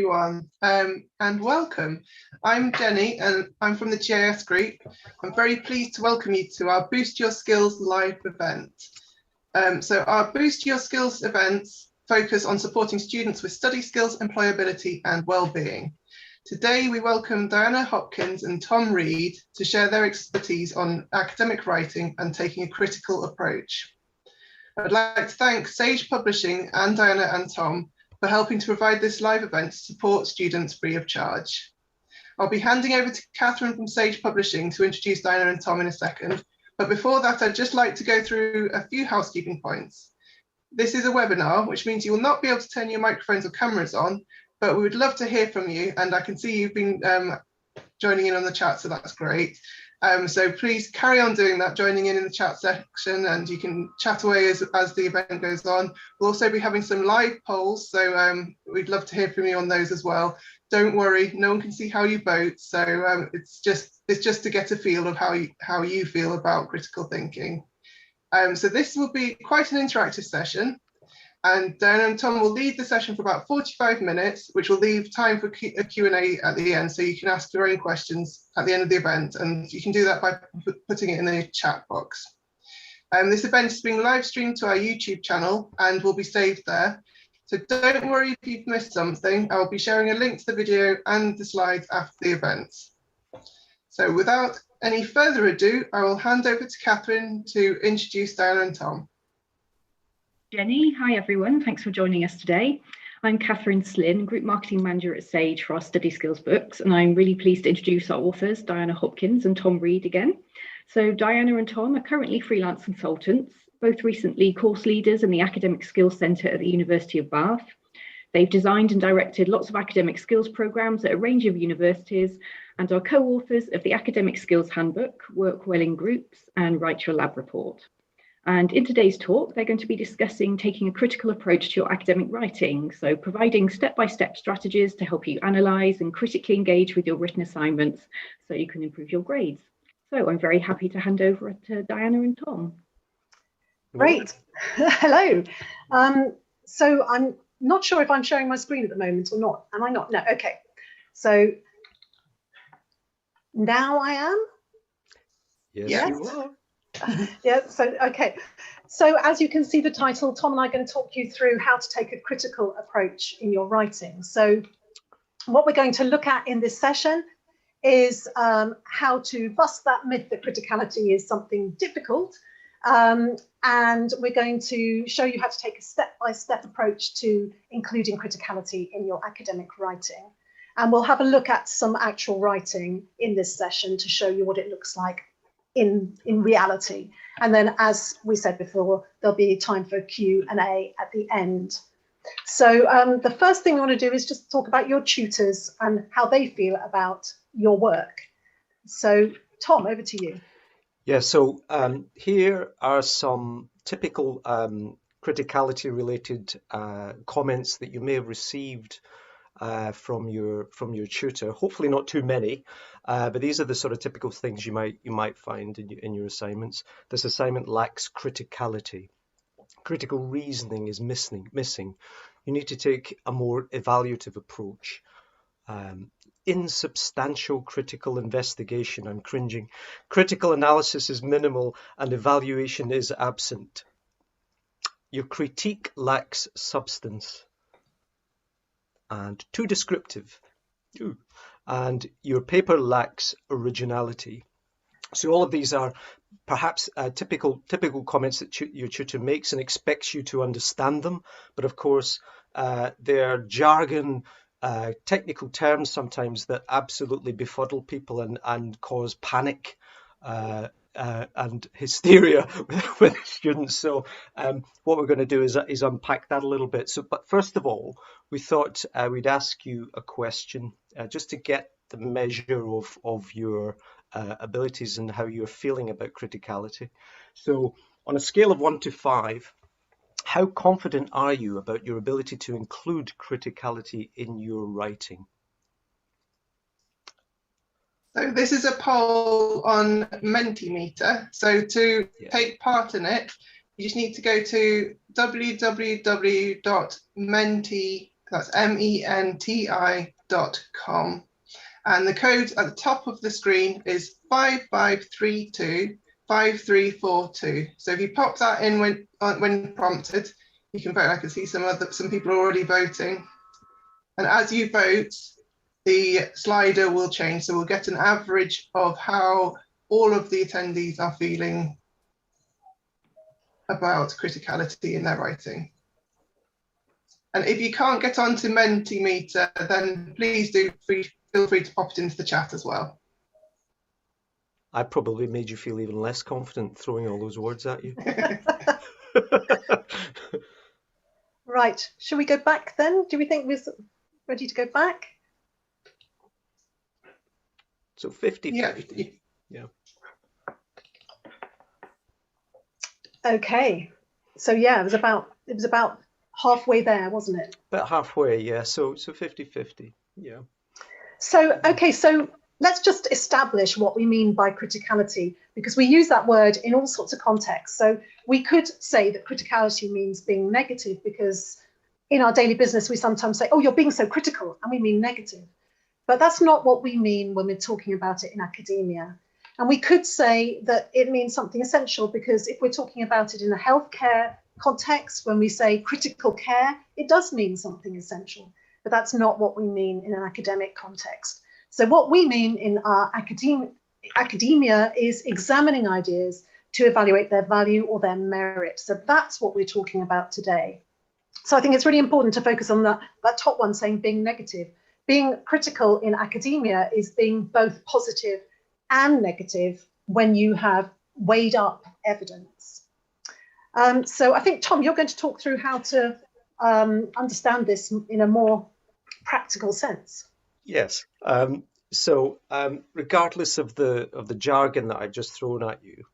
Everyone, and welcome. I'm Jenny and I'm from the GIS group. I'm very pleased to welcome you to our Boost Your Skills live event. So our Boost Your Skills events focus on supporting students with study skills, employability and well-being. Today we welcome Diana Hopkins and Tom Reid to share their expertise on academic writing and taking a critical approach. I'd like to thank Sage Publishing and Diana and Tom for helping to provide this live event to support students free of charge. I'll be handing over to Catherine from Sage Publishing to introduce Diana and Tom in a second, but before that I'd just like to go through a few housekeeping points. This is a webinar, which means you will not be able to turn your microphones or cameras on, but we would love to hear from you, and I can see you've been joining in on the chat, so that's great. So please carry on doing that, joining in the chat section, and you can chat away as the event goes on. We'll also be having some live polls, so we'd love to hear from you on those as well. Don't worry, no one can see how you vote, so it's just to get a feel of how you feel about critical thinking. So this will be quite an interactive session. And Diana and Tom will lead the session for about 45 minutes, which will leave time for a Q&A at the end, so you can ask your own questions at the end of the event, and you can do that by putting it in the chat box. This event is being live streamed to our YouTube channel and will be saved there. So don't worry if you've missed something. I'll be sharing a link to the video and the slides after the event. So without any further ado, I will hand over to Catherine to introduce Diana and Tom. Jenny, hi everyone, thanks for joining us today. I'm Catherine Slynn, Group Marketing Manager at Sage for our Study Skills books, and I'm really pleased to introduce our authors, Diana Hopkins and Tom Reid again. So Diana and Tom are currently freelance consultants, both recently course leaders in the Academic Skills Centre at the University of Bath. They've designed and directed lots of academic skills programmes at a range of universities and are co-authors of the Academic Skills Handbook, Work Well in Groups and Write Your Lab Report. And in today's talk, they're going to be discussing taking a critical approach to your academic writing, so providing step-by-step strategies to help you analyse and critically engage with your written assignments so you can improve your grades. So I'm very happy to hand over to Diana and Tom. Great. Hello. So I'm not sure if I'm sharing my screen at the moment or not. Am I not? No. Okay. So now I am? Yes. You are. Yeah, so okay. So as you can see the title, Tom and I are going to talk you through how to take a critical approach in your writing. So what we're going to look at in this session is how to bust that myth that criticality is something difficult. And we're going to show you how to take a step-by-step approach to including criticality in your academic writing. And we'll have a look at some actual writing in this session to show you what it looks like in reality. And then, as we said before, there'll be time for Q&A at the end. So the first thing we want to do is just talk about your tutors and how they feel about your work. So Tom, over to you. Yeah, so here are some typical criticality related comments that you may have received from your tutor. Hopefully not too many, but these are the sort of typical things you might find in your assignments. This assignment lacks criticality. Critical reasoning is missing. You need to take a more evaluative approach. Insubstantial critical investigation, I'm cringing. Critical analysis is minimal and evaluation is absent. Your critique lacks substance. And too descriptive. And your paper lacks originality. So all of these are perhaps typical comments that your tutor makes and expects you to understand them. But of course, they're jargon, technical terms sometimes that absolutely befuddle people and cause panic and hysteria with students. So what we're going to do is unpack that a little bit. So, but first of all, we thought we'd ask you a question just to get the measure of your abilities and how you're feeling about criticality. So on a scale of 1 to 5, how confident are you about your ability to include criticality in your writing? So this is a poll on Mentimeter. So to take part in it, you just need to go to www.menti That's menti.com. And the code at the top of the screen is 55325342. So if you pop that in when prompted, you can vote. I can see some people are already voting. And as you vote, the slider will change. So we'll get an average of how all of the attendees are feeling about criticality in their writing. And if you can't get onto Mentimeter, then please feel free to pop it into the chat as well. I probably made you feel even less confident throwing all those words at you. Right, shall we go back then? Do we think we're ready to go back? So 50-50. Yeah. Okay, so yeah, it was about halfway there, wasn't it? About halfway, yeah. So 50-50, yeah. So okay, so let's just establish what we mean by criticality, because we use that word in all sorts of contexts. So we could say that criticality means being negative, because in our daily business we sometimes say, oh, you're being so critical, and we mean negative. But that's not what we mean when we're talking about it in academia. And we could say that it means something essential, because if we're talking about it in a healthcare context, when we say critical care, it does mean something essential, but that's not what we mean in an academic context. So what we mean in our academia is examining ideas to evaluate their value or their merit. So that's what we're talking about today. So I think it's really important to focus on that top one, saying being negative. Being critical in academia is being both positive and negative when you have weighed up evidence. So I think, Tom, you're going to talk through how to understand this in a more practical sense. Yes. Regardless of the jargon that I've just thrown at you,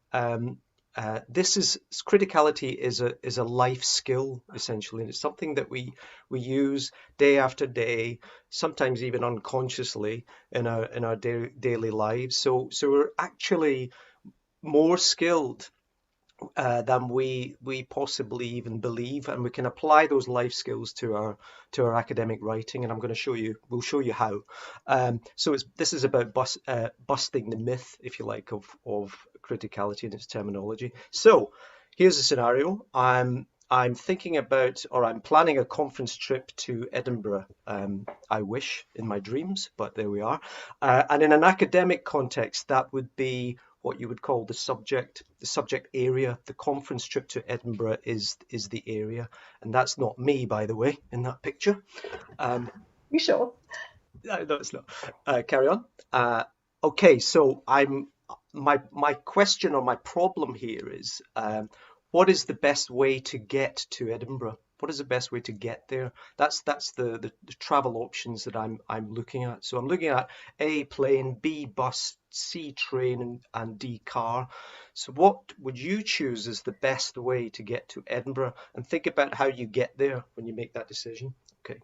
criticality is a life skill, essentially, and it's something that we use day after day, sometimes even unconsciously in our daily lives. So we're actually more skilled than we possibly even believe, and we can apply those life skills to our academic writing, and we'll show you how. This is about busting the myth, if you like, of criticality and its terminology. So here's a scenario. I'm thinking about, or I'm planning a conference trip to Edinburgh. I wish in my dreams, but there we are. And in an academic context, that would be what you would call the subject area. The conference trip to Edinburgh is the area, and that's not me, by the way, in that picture. You sure? No, it's not. Carry on. Okay, so my question or my problem here is, what is the best way to get to Edinburgh? What is the best way to get there? That's the travel options that I'm looking at. So I'm looking at A, plane, B, bus, C, train, and D, car. So what would you choose as the best way to get to Edinburgh? And think about how you get there when you make that decision. Okay.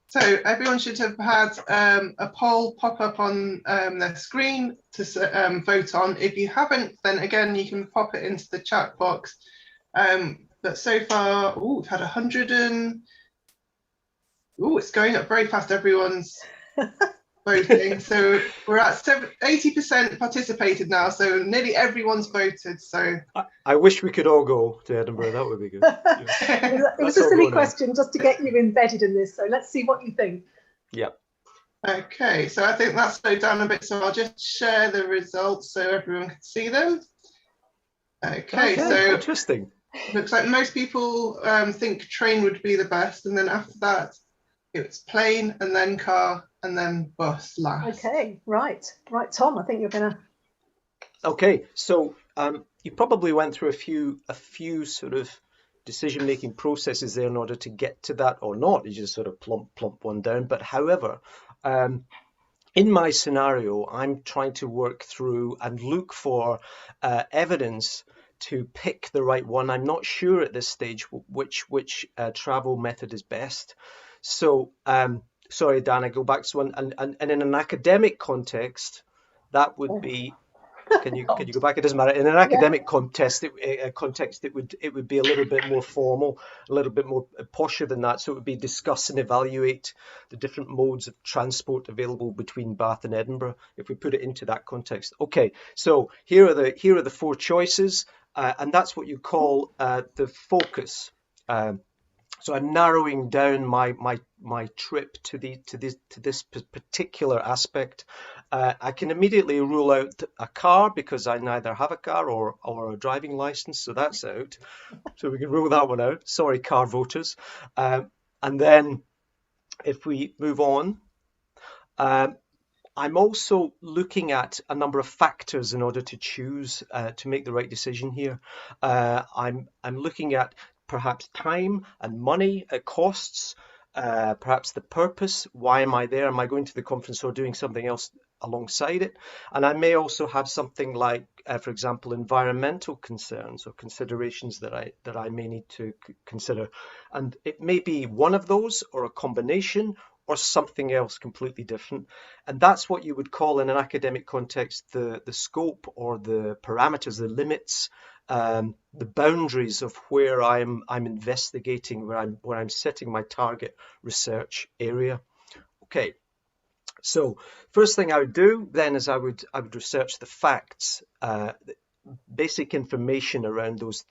So everyone should have had a poll pop up on their screen to vote on. If you haven't, then again, you can pop it into the chat box. But so far, we've had 100 and... it's going up very fast. Everyone's voting. So we're at 80% participated now. So nearly everyone's voted. So I wish we could all go to Edinburgh. That would be good. Yeah. It was a silly question just to get you embedded in this. So let's see what you think. Yeah. Okay, so I think that's slowed down a bit. So I'll just share the results so everyone can see them. Okay, so interesting. Looks like most people think train would be the best, and then after that, it's plane, and then car, and then bus last. Okay, right, Tom. I think you're gonna. Okay, so you probably went through a few sort of decision-making processes there in order to get to that, or not. You just sort of plump one down. But however, in my scenario, I'm trying to work through and look for evidence to pick the right one. I'm not sure at this stage which travel method is best. So, sorry, Dan, I go back to one. And in an academic context, that would be Can you go back? It doesn't matter. In an academic context, it would be a little bit more formal, a little bit more posher than that. So it would be discuss and evaluate the different modes of transport available between Bath and Edinburgh, if we put it into that context. Okay, so here are the four choices, and that's what you call the focus. So I'm narrowing down my trip to this particular aspect. I can immediately rule out a car because I neither have a car or a driving license, so that's out. So we can rule that one out. Sorry, car voters. And then if we move on, I'm also looking at a number of factors in order to choose to make the right decision here. I'm looking at perhaps time and money, costs, perhaps the purpose. Why am I there? Am I going to the conference or doing something else alongside it? And I may also have something like, for example, environmental concerns or considerations that I may need to consider. And it may be one of those or a combination or something else completely different. And that's what you would call in an academic context the scope or the parameters, the limits, the boundaries of where I'm investigating, where I'm setting my target research area. Okay, so first thing I would do then is I would research the facts, basic information around those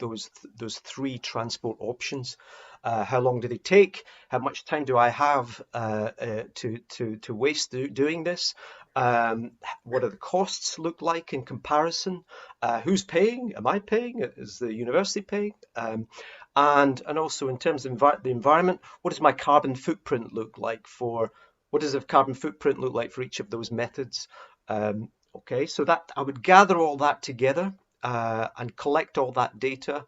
three transport options. How long do they take? How much time do I have to waste doing this? What do the costs look like in comparison? Who's paying? Am I paying? Is the university paying? And also in terms of the environment, what does my carbon footprint look like for? What does the carbon footprint look like for each of those methods? Okay, so that I would gather all that together and collect all that data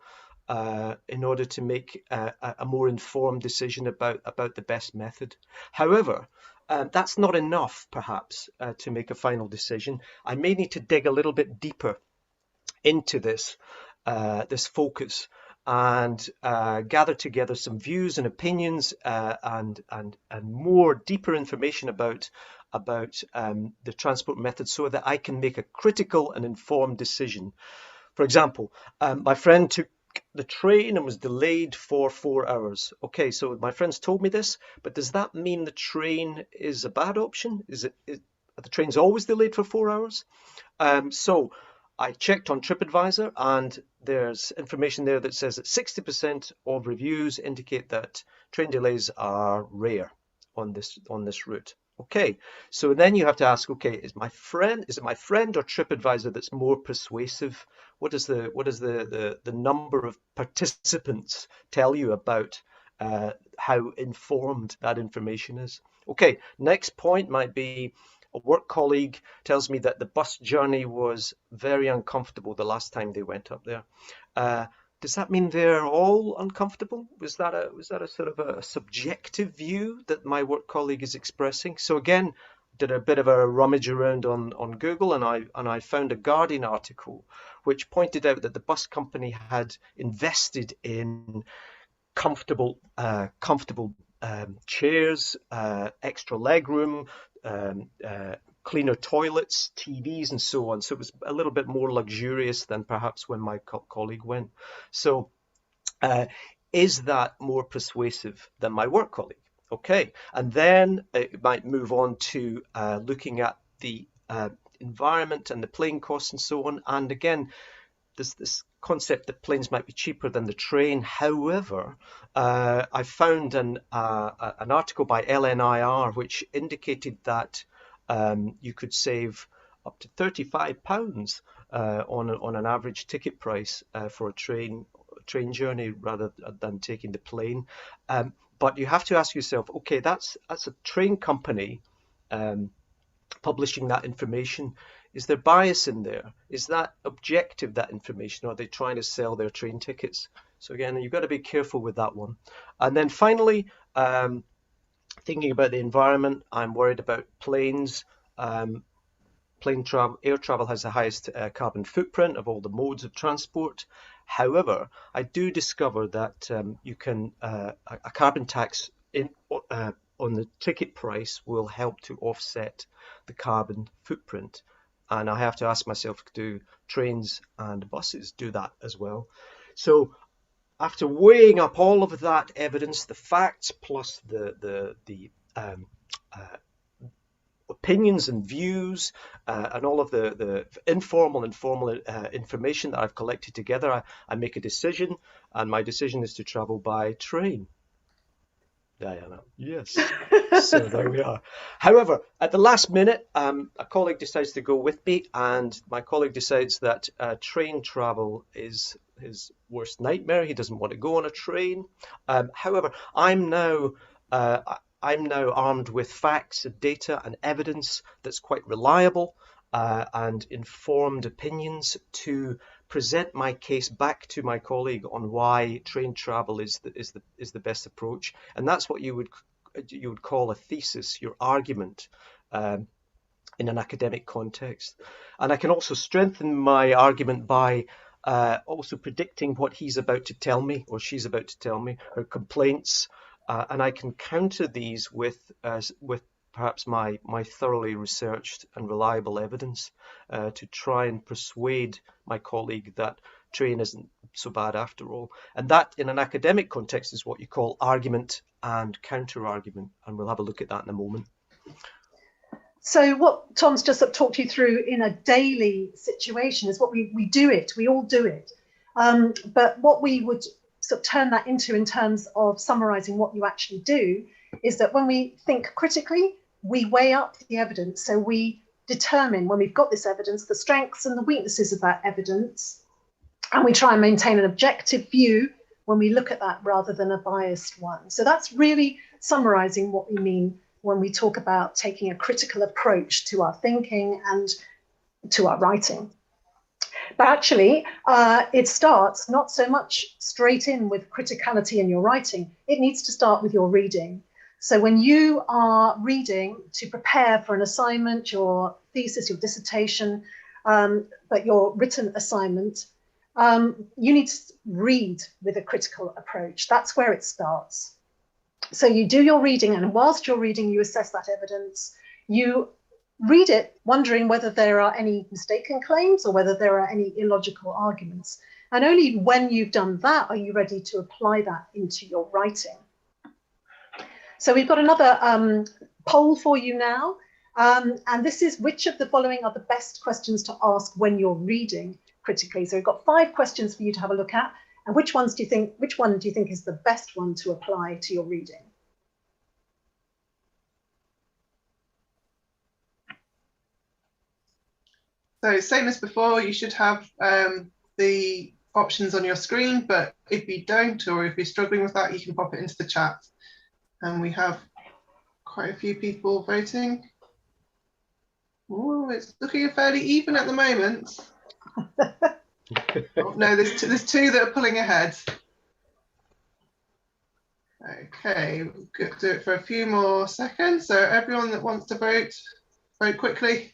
in order to make a more informed decision about the best method. However, that's not enough, perhaps, to make a final decision. I may need to dig a little bit deeper into this focus and gather together some views and opinions and more deeper information about the transport method so that I can make a critical and informed decision. For example, my friend took the train and was delayed for 4 hours. Okay, so my friends told me this, but does that mean the train is a bad option? Are the trains always delayed for 4 hours? So I checked on TripAdvisor, and there's information there that says that 60% of reviews indicate that train delays are rare on this route. Okay, so then you have to ask, okay, is it my friend or TripAdvisor that's more persuasive? What does the number of participants tell you about how informed that information is? Okay, next point might be a work colleague tells me that the bus journey was very uncomfortable the last time they went up there. Does that mean they're all uncomfortable? Was that a sort of a subjective view that my work colleague is expressing? So again, did a bit of a rummage around on Google, and I found a Guardian article which pointed out that the bus company had invested in comfortable chairs, extra legroom, cleaner toilets, TVs, and so on. So it was a little bit more luxurious than perhaps when my colleague went. So is that more persuasive than my work colleague? Okay, and then it might move on to looking at the environment and the plane costs and so on. And again, there's this concept that planes might be cheaper than the train. However, I found an article by LNIR which indicated that you could save up to £35 on an average ticket price for a train journey rather than taking the plane. But you have to ask yourself, okay, that's a train company publishing that information. Is there bias in there? Is that objective, that information? Or are they trying to sell their train tickets? So again, you've got to be careful with that one. And then finally, thinking about the environment, I'm worried about planes. Air travel has the highest carbon footprint of all the modes of transport. However, I do discover that you can a carbon tax on the ticket price will help to offset the carbon footprint And I have to ask myself, do trains and buses do that as well? So after weighing up all of that evidence, the facts plus the opinions and views and all of the informal and formal information that I've collected together, I make a decision, and my decision is to travel by train. Diana, yes. So there we are. However, at the last minute, a colleague decides to go with me, and my colleague decides that train travel is his worst nightmare. He doesn't want to go on a train. However, I'm now armed with facts and data and evidence that's quite reliable and informed opinions to present my case back to my colleague on why train travel is the best approach, and that's what you would call a thesis, your argument, in an academic context. And I can also strengthen my argument by also predicting what he's about to tell me or she's about to tell me, her complaints, and I can counter these with perhaps my thoroughly researched and reliable evidence to try and persuade my colleague that train isn't so bad after all. And that, in an academic context, is what you call argument and counter-argument, and we'll have a look at that in a moment. So what Tom's just talked you through in a daily situation is what we do it, we all do it. But what we would sort of turn that into in terms of summarising what you actually do is that when we think critically, we weigh up the evidence. So we determine, when we've got this evidence, the strengths and the weaknesses of that evidence, and we try and maintain an objective view when we look at that rather than a biased one. So that's really summarising what we mean when we talk about taking a critical approach to our thinking and to our writing. But actually, it starts not so much straight in with criticality in your writing. It needs to start with your reading. So when you are reading to prepare for an assignment, your thesis, your dissertation, but your written assignment, you need to read with a critical approach. That's where it starts. So you do your reading, and whilst you're reading, you assess that evidence. You read it wondering whether there are any mistaken claims or whether there are any illogical arguments. And only when you've done that are you ready to apply that into your writing. So we've got another poll for you now. And this is, which of the following are the best questions to ask when you're reading critically? So we've got 5 questions for you to have a look at. And which one do you think is the best one to apply to your reading? So same as before, you should have the options on your screen, but if you don't, or if you're struggling with that, you can pop it into the chat. And we have quite a few people voting. Oh, it's looking fairly even at the moment. Oh, no, there's two that are pulling ahead. Okay, we'll do it for a few more seconds. So everyone that wants to vote, vote quickly.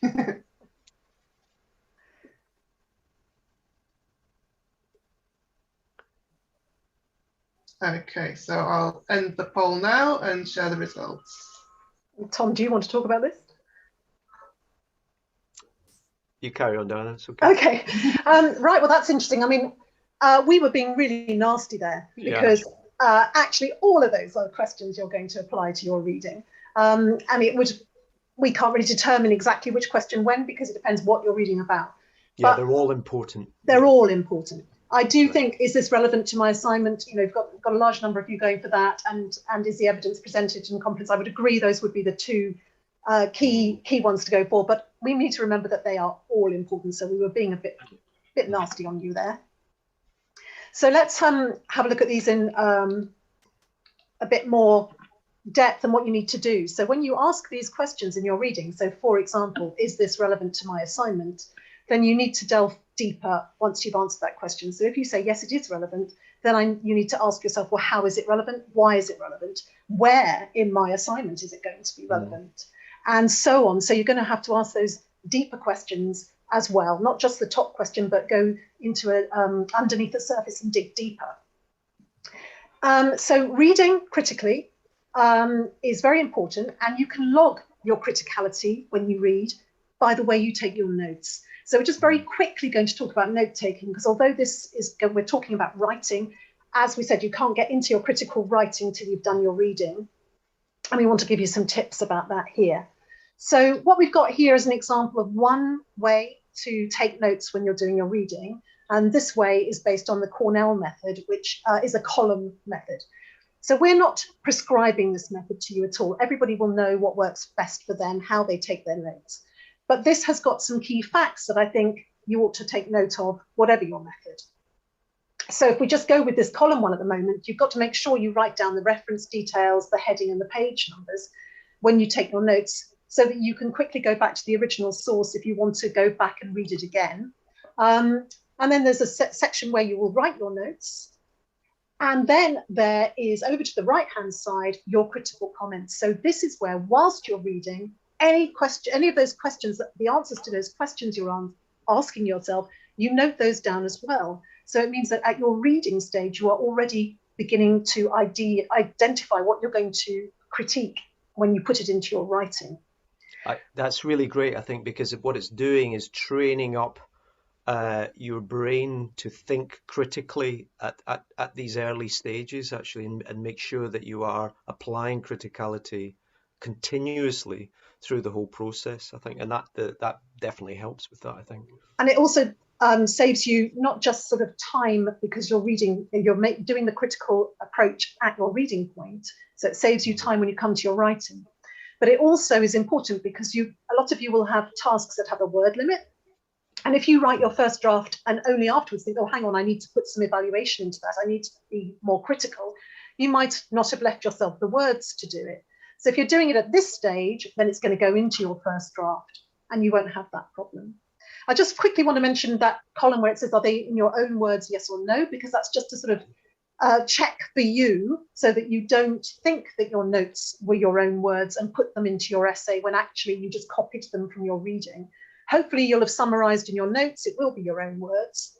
Okay, so I'll end the poll now and share the results. Tom, do you want to talk about this? You carry on, Diana. It's okay. Okay, right. Well, that's interesting. I mean, we were being really nasty there because actually all of those are questions you're going to apply to your reading, and we can't really determine exactly which question when because it depends what you're reading about. Yeah, but they're all important. They're all important. I do think, is this relevant to my assignment? You know, you've got a large number of you going for that, and is the evidence presented in confidence? I would agree those would be the two key ones to go for, but we need to remember that they are all important. So we were being a bit nasty on you there. So let's have a look at these in a bit more depth and what you need to do. So when you ask these questions in your reading, so for example, is this relevant to my assignment? Then you need to delve deeper once you've answered that question. So if you say, yes, it is relevant, then you need to ask yourself, well, how is it relevant? Why is it relevant? Where in my assignment is it going to be relevant? And so on. So you're going to have to ask those deeper questions as well, not just the top question, but go into underneath the surface and dig deeper. So reading critically is very important, and you can log your criticality when you read by the way you take your notes. So we're just very quickly going to talk about note taking, because although we're talking about writing, as we said, you can't get into your critical writing till you've done your reading. And we want to give you some tips about that here. So what we've got here is an example of one way to take notes when you're doing your reading. And this way is based on the Cornell method, which is a column method. So we're not prescribing this method to you at all. Everybody will know what works best for them, how they take their notes. But this has got some key facts that I think you ought to take note of, whatever your method. So if we just go with this column one at the moment, you've got to make sure you write down the reference details, the heading and the page numbers when you take your notes, so that you can quickly go back to the original source if you want to go back and read it again. And then there's a section where you will write your notes. And then there is, over to the right-hand side, your critical comments. So this is where, whilst you're reading, any of those questions, the answers to those questions you're asking yourself, you note those down as well. So it means that at your reading stage, you are already beginning to identify what you're going to critique when you put it into your writing. That's really great, I think, because what it's doing is training up your brain to think critically at these early stages, actually, and make sure that you are applying criticality continuously through the whole process, I think, and that definitely helps with that, I think. And it also saves you not just sort of time, because you're reading, doing the critical approach at your reading point, so it saves you time when you come to your writing. But it also is important because a lot of you will have tasks that have a word limit. And if you write your first draft and only afterwards think, oh, hang on, I need to put some evaluation into that, I need to be more critical, you might not have left yourself the words to do it. So if you're doing it at this stage, then it's going to go into your first draft and you won't have that problem. I just quickly want to mention that column where it says, are they in your own words, yes or no? Because that's just to sort of check for you, so that you don't think that your notes were your own words and put them into your essay when actually you just copied them from your reading. Hopefully you'll have summarized in your notes, it will be your own words.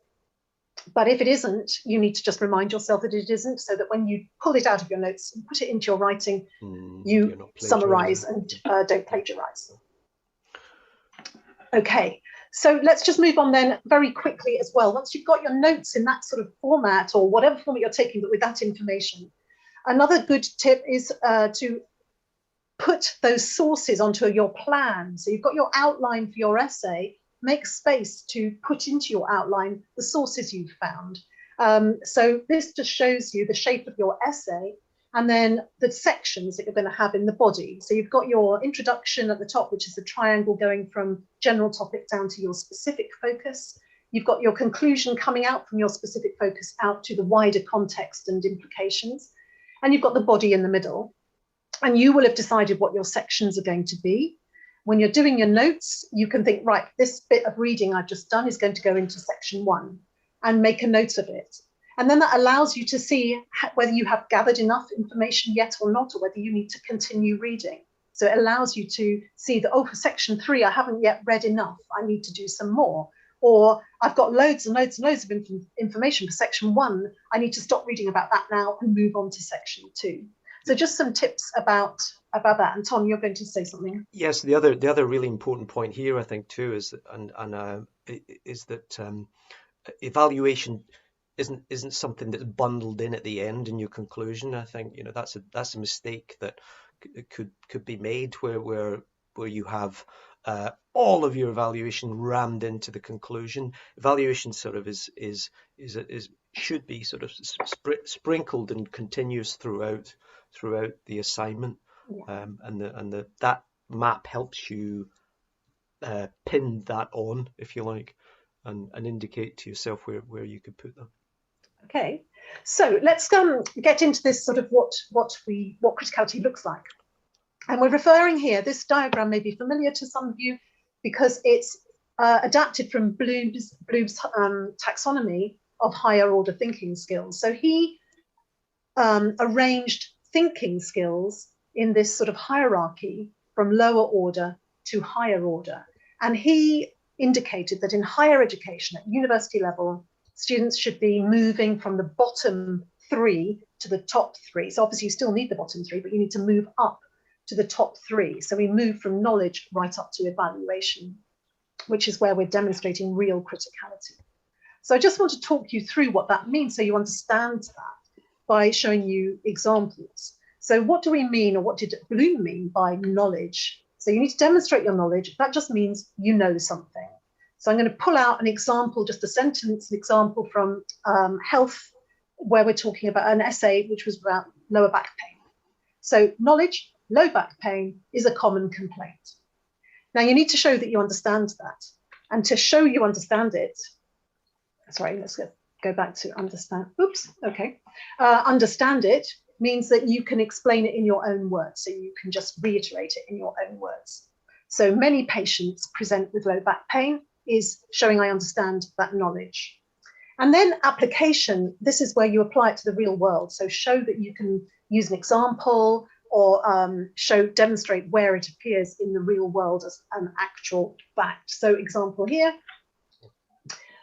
But if it isn't, you need to just remind yourself that it isn't, so that when you pull it out of your notes and put it into your writing, you summarize and don't plagiarize. Okay, so let's just move on then very quickly as well. Once you've got your notes in that sort of format, or whatever format you're taking, but with that information, another good tip is to put those sources onto your plan. So you've got your outline for your essay, make space to put into your outline the sources you've found. So this just shows you the shape of your essay and then the sections that you're going to have in the body. So you've got your introduction at the top, which is a triangle going from general topic down to your specific focus. You've got your conclusion coming out from your specific focus out to the wider context and implications. And you've got the body in the middle. And you will have decided what your sections are going to be. When you're doing your notes, you can think, right, this bit of reading I've just done is going to go into section 1, and make a note of it. And then that allows you to see whether you have gathered enough information yet or not, or whether you need to continue reading. So it allows you to see that, oh, for section 3, I haven't yet read enough, I need to do some more. Or I've got loads and loads and loads of information for section 1, I need to stop reading about that now and move on to section 2. So just some tips about that. And Tom, you're going to say something. Yes, the other really important point here, I think, too, is that evaluation isn't something that's bundled in at the end in your conclusion. I think, you know, that's a mistake that could be made where you have all of your evaluation rammed into the conclusion. Evaluation sort of should be sort of sprinkled and continuous throughout the assignment. Yeah. And that map helps you pin that on, if you like, and indicate to yourself where you could put them. Okay, so let's get into this sort of what criticality looks like. And we're referring here, this diagram may be familiar to some of you because it's adapted from Bloom's taxonomy of higher order thinking skills. So he arranged thinking skills in this sort of hierarchy from lower order to higher order. And he indicated that in higher education at university level, students should be moving from the bottom 3 to the top 3. So obviously you still need the bottom 3, but you need to move up to the top 3. So we move from knowledge right up to evaluation. which is where we're demonstrating real criticality. So I just want to talk you through what that means so you understand that by showing you examples. So what do we mean, or what did Bloom mean by knowledge? So you need to demonstrate your knowledge. That just means you know something. So I'm going to pull out an example, just a sentence, an example from health, where we're talking about an essay which was about lower back pain. So knowledge, low back pain is a common complaint. Now you need to show that you understand that. And to show you understand it, sorry, let's go back to understand. Oops, okay. Understand it means that you can explain it in your own words. So you can just reiterate it in your own words. So many patients present with low back pain is showing I understand that knowledge. And then application, this is where you apply it to the real world. So show that you can use an example or demonstrate where it appears in the real world as an actual fact. So example here,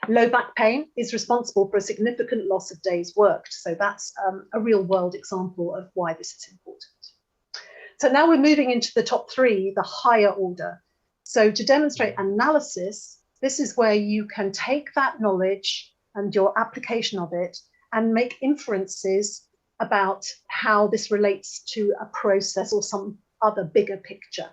low back pain is responsible for a significant loss of days worked. So that's a real world example of why this is important. So now we're moving into the top three, the higher order. So to demonstrate analysis, this is where you can take that knowledge and your application of it and make inferences about how this relates to a process or some other bigger picture.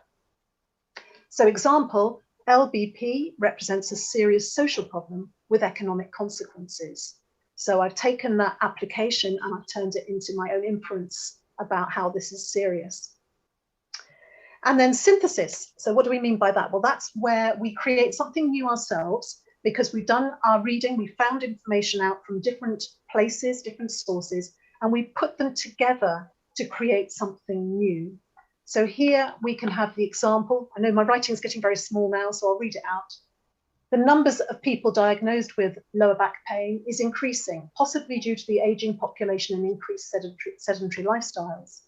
So example, LBP represents a serious social problem with economic consequences. So I've taken that application and I've turned it into my own inference about how this is serious. And then synthesis. So what do we mean by that? Well, that's where we create something new ourselves because we've done our reading, we found information out from different places, different sources, and we put them together to create something new. So here we can have the example. I know my writing is getting very small now, so I'll read it out. The numbers of people diagnosed with lower back pain is increasing, possibly due to the aging population and increased sedentary lifestyles.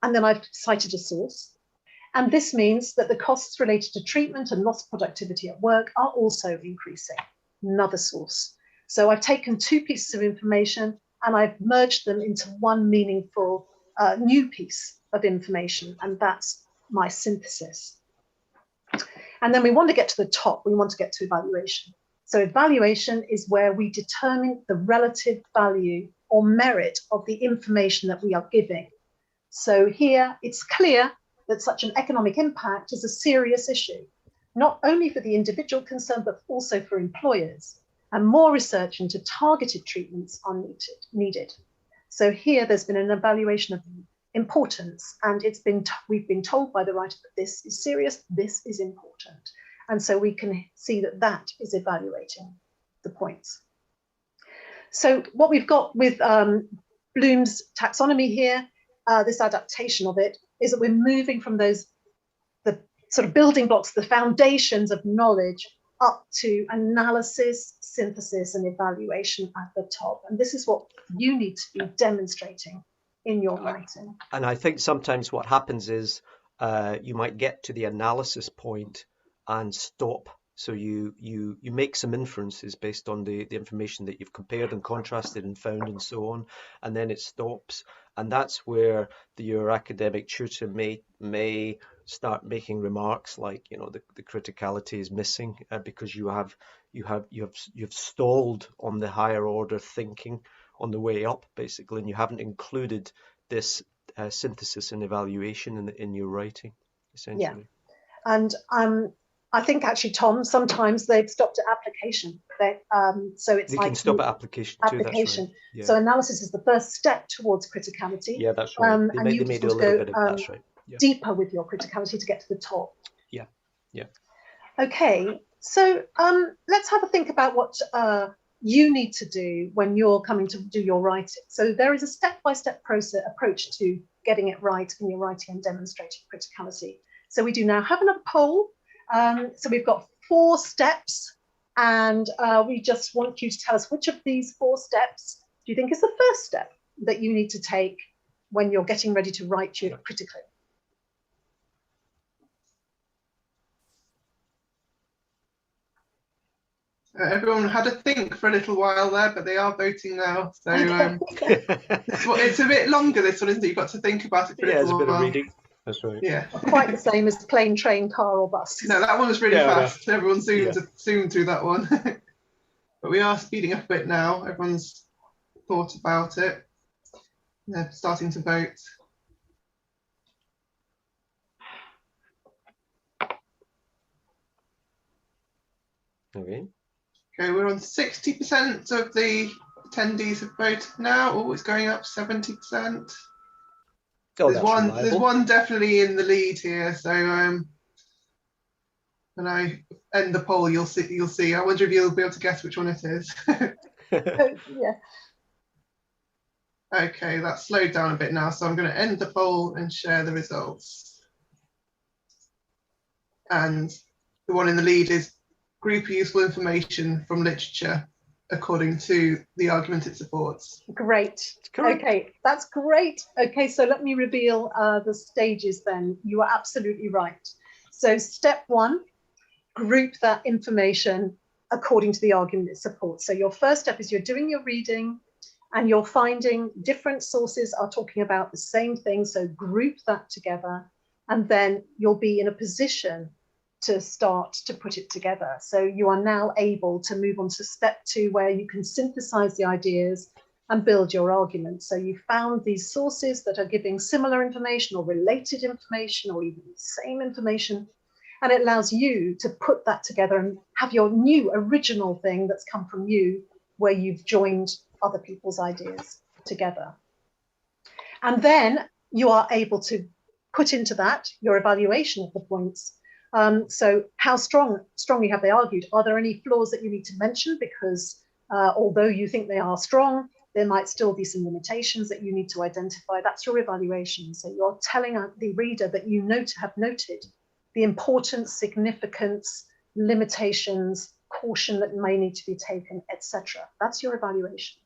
And then I've cited a source. And this means that the costs related to treatment and lost productivity at work are also increasing. Another source. So I've taken two pieces of information and I've merged them into one meaningful new piece of information, and that's my synthesis. And then we want to get to the top, we want to get to evaluation. So evaluation is where we determine the relative value or merit of the information that we are giving. So here it's clear that such an economic impact is a serious issue, not only for the individual concerned, but also for employers. And more research into targeted treatments are needed. So here there's been an evaluation of importance, and we've been told by the writer that this is serious, this is important. And so we can see that that is evaluating the points. So what we've got with Bloom's taxonomy here, this adaptation of it, is that we're moving from the sort of building blocks, the foundations of knowledge, up to analysis, synthesis, and evaluation at the top. And this is what you need to be demonstrating in your writing. And I think sometimes what happens is you might get to the analysis point and stop. So you make some inferences based on the information that you've compared and contrasted and found and so on, and then it stops. And that's where your academic tutor may start making remarks like, you know, the criticality is missing because you've stalled on the higher order thinking on the way up, basically, and you haven't included this synthesis and evaluation in your writing, essentially. Yeah, and I think actually, Tom, sometimes they've stopped at application. So it's they like can stop at application too. That's right. Yeah. So analysis is the first step towards criticality. Yeah, that's right. And you may can do a little bit of that's right. Yeah. Deeper with your criticality to get to the top. Yeah, yeah. Okay, so let's have a think about what you need to do when you're coming to do your writing. So there is a step-by-step approach to getting it right in your writing and demonstrating criticality. So we do now have another poll. So we've got 4 steps, and we just want you to tell us which of these 4 steps do you think is the first step that you need to take when you're getting ready to write your critically. Everyone had a think for a little while there, but they are voting now. So it's a bit longer, this one, isn't it? You've got to think about it for a little while. There's a bit of reading. That's right. Yeah. Quite the same as plane, train, car, or bus. No, that one was really Yeah, fast. Everyone zoomed Yeah. through that one. But we are speeding up a bit now. Everyone's thought about it. They're starting to vote. Okay. Okay, we're on 60% of the attendees have voted now. Oh, it's going up 70%. Oh, There's that's one. reliable. There's one definitely in the lead here. So when I end the poll, you'll see. You'll see. I wonder if you'll be able to guess which one it is. Yeah. Okay, that's slowed down a bit now. So I'm going to end the poll and share the results. And the one in the lead is group useful information from literature according to the argument it supports. Great. Correct. Okay, that's great. Okay, so let me reveal the stages then. You are absolutely right. So step one, group that information according to the argument it supports. So your first step is you're doing your reading and you're finding different sources are talking about the same thing. So group that together, and then you'll be in a position to start to put it together. So you are now able to move on to step two, where you can synthesize the ideas and build your argument. So you found these sources that are giving similar information or related information or even the same information, and it allows you to put that together and have your new original thing that's come from you, where you've joined other people's ideas together. And then you are able to put into that your evaluation of the points. So how strongly have they argued? Are there any flaws that you need to mention? Because although you think they are strong, there might still be some limitations that you need to identify. That's your evaluation. So you're telling the reader that you have noted the importance, significance, limitations, caution that may need to be taken, etc. That's your evaluation.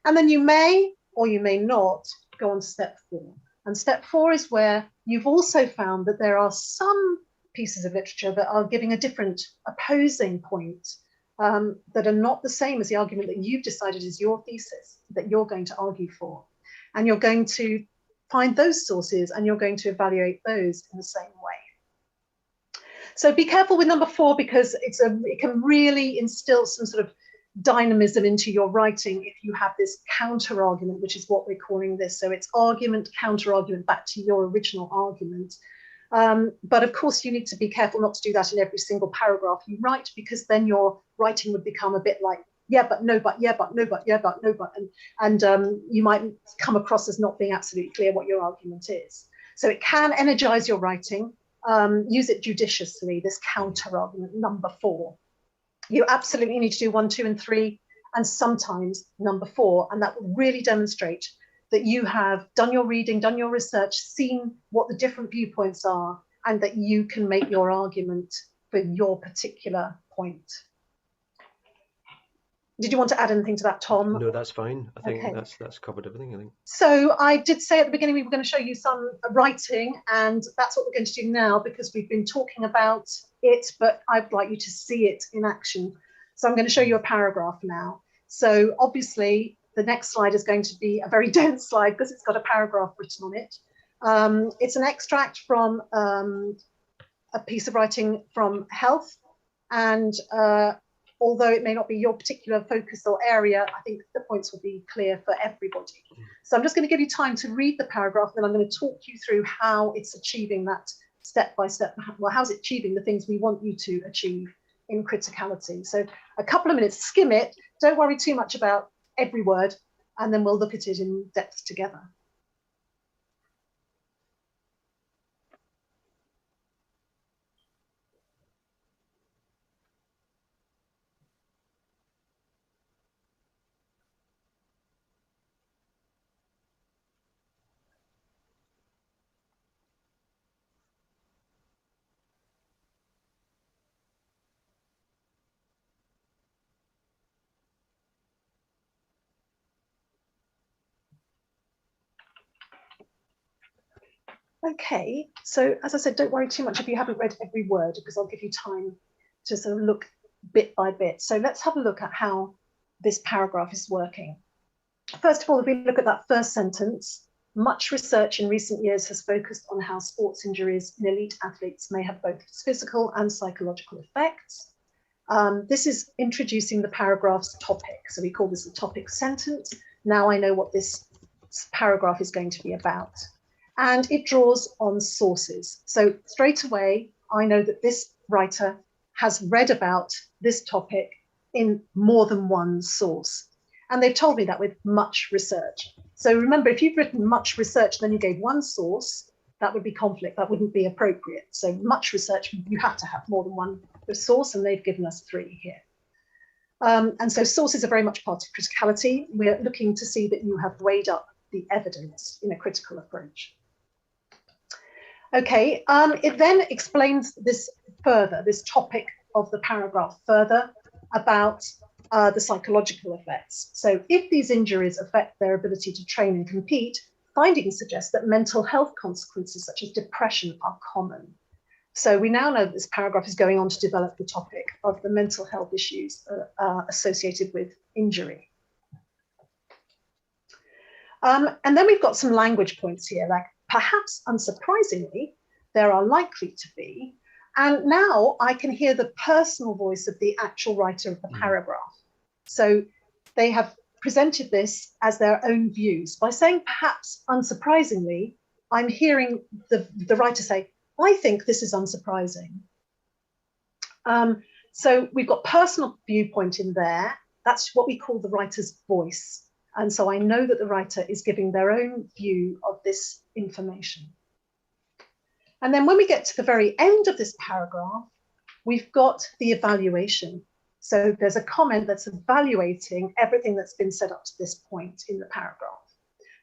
And then you may or you may not go on to step four. And step four is where you've also found that there are some pieces of literature that are giving a different opposing point that are not the same as the argument that you've decided is your thesis that you're going to argue for. And you're going to find those sources and you're going to evaluate those in the same way. So be careful with number four, because it can really instill some sort of dynamism into your writing if you have this counter argument, which is what we're calling this. So it's argument, counter argument back to your original argument. But of course, you need to be careful not to do that in every single paragraph you write, because then your writing would become a bit like, yeah, but no, but yeah, but no, but yeah, but no, but, and you might come across as not being absolutely clear what your argument is. So it can energize your writing. Use it judiciously, this counter argument, number four. You absolutely need to do 1, 2, and 3, and sometimes number 4, and that will really demonstrate that you have done your reading, done your research, seen what the different viewpoints are, and that you can make your argument for your particular point. Did you want to add anything to that, Tom? No, that's fine. I think Okay. that's covered everything, I think. So I did say at the beginning we were going to show you some writing, and that's what we're going to do now, because we've been talking about it, but I'd like you to see it in action. So I'm going to show you a paragraph now. So obviously the next slide is going to be a very dense slide because it's got a paragraph written on it. It's an extract from a piece of writing from Health, and although it may not be your particular focus or area, I think the points will be clear for everybody. So I'm just going to give you time to read the paragraph, and then I'm going to talk you through how it's achieving that step by step. Well, how's it achieving the things we want you to achieve in Criticality? So a couple of minutes, skim it. Don't worry too much about every word, and then we'll look at it in depth together. Okay, so as I said, don't worry too much if you haven't read every word, because I'll give you time to sort of look bit by bit. So let's have a look at how this paragraph is working. First of all, if we look at that first sentence, Much research in recent years has focused on how sports injuries in elite athletes may have both physical and psychological effects. This is introducing the paragraph's topic. So we call this a topic sentence. Now I know what this paragraph is going to be about. And it draws on sources. So straight away, I know that this writer has read about this topic in more than one source. And they've told me that with much research. So remember, if you've written much research, then you gave one source, that would be conflict, that wouldn't be appropriate. So much research, you have to have more than one source, and they've given us 3 here. And so sources are very much part of criticality. We're looking to see that you have weighed up the evidence in a critical approach. Okay, it then explains this further, this topic of the paragraph further about the psychological effects. So if these injuries affect their ability to train and compete, findings suggest that mental health consequences such as depression are common. So we now know that this paragraph is going on to develop the topic of the mental health issues associated with injury. And then we've got some language points here, like perhaps unsurprisingly, there are likely to be. And now I can hear the personal voice of the actual writer of the paragraph. So they have presented this as their own views. By saying perhaps unsurprisingly, I'm hearing the writer say, I think this is unsurprising. So we've got personal viewpoint in there. That's what we call the writer's voice. And so I know that the writer is giving their own view of this information. And then when we get to the very end of this paragraph, we've got the evaluation. So there's a comment that's evaluating everything that's been said up to this point in the paragraph.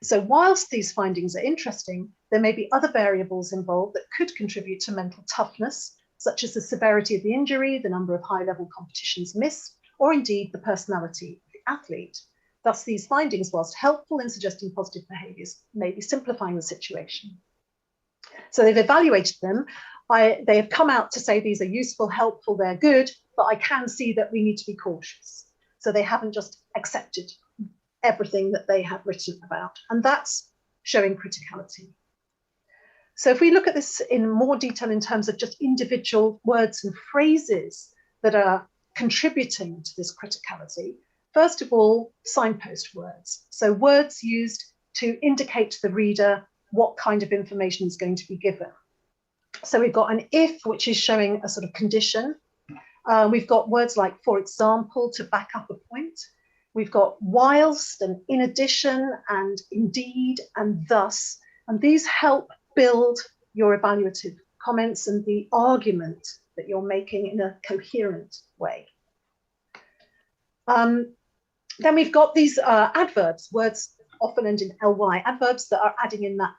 So whilst these findings are interesting, there may be other variables involved that could contribute to mental toughness, such as the severity of the injury, the number of high-level competitions missed, or indeed the personality of the athlete. Thus, these findings, whilst helpful in suggesting positive behaviours, may be simplifying the situation. So they've evaluated them. They have come out to say these are useful, helpful, they're good, but I can see that we need to be cautious. So they haven't just accepted everything that they have written about. And that's showing criticality. So if we look at this in more detail in terms of just individual words and phrases that are contributing to this criticality, first of all, signpost words. So words used to indicate to the reader what kind of information is going to be given. So we've got an if, which is showing a sort of condition. We've got words like, for example, to back up a point. We've got whilst and in addition and indeed and thus. And these help build your evaluative comments and the argument that you're making in a coherent way. Then we've got these adverbs, words often end in ly, adverbs that are adding in that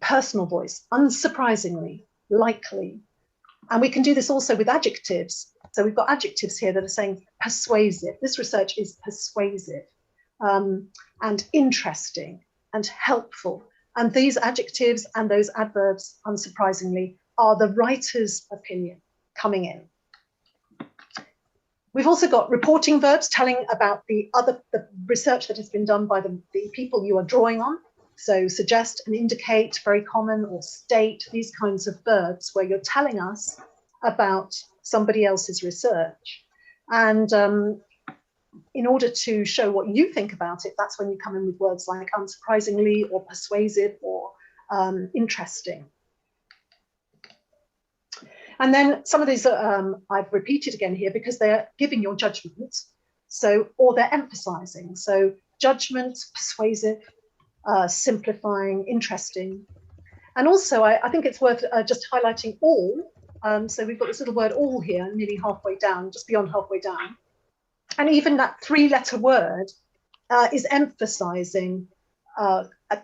personal voice, unsurprisingly, likely. And we can do this also with adjectives. So we've got adjectives here that are saying persuasive. This research is persuasive and interesting and helpful. And these adjectives and those adverbs, unsurprisingly, are the writer's opinion coming in. We've also got reporting verbs telling about the research that has been done by the people you are drawing on. So suggest and indicate, very common, or state, these kinds of verbs where you're telling us about somebody else's research. And in order to show what you think about it, that's when you come in with words like unsurprisingly or persuasive or interesting. And then some of these I've repeated again here because they're giving your judgment. So, or they're emphasizing. So judgment, persuasive, simplifying, interesting. And also I think it's worth just highlighting all. So we've got this little word all here, nearly halfway down, just beyond halfway down. And even that 3-letter word is emphasizing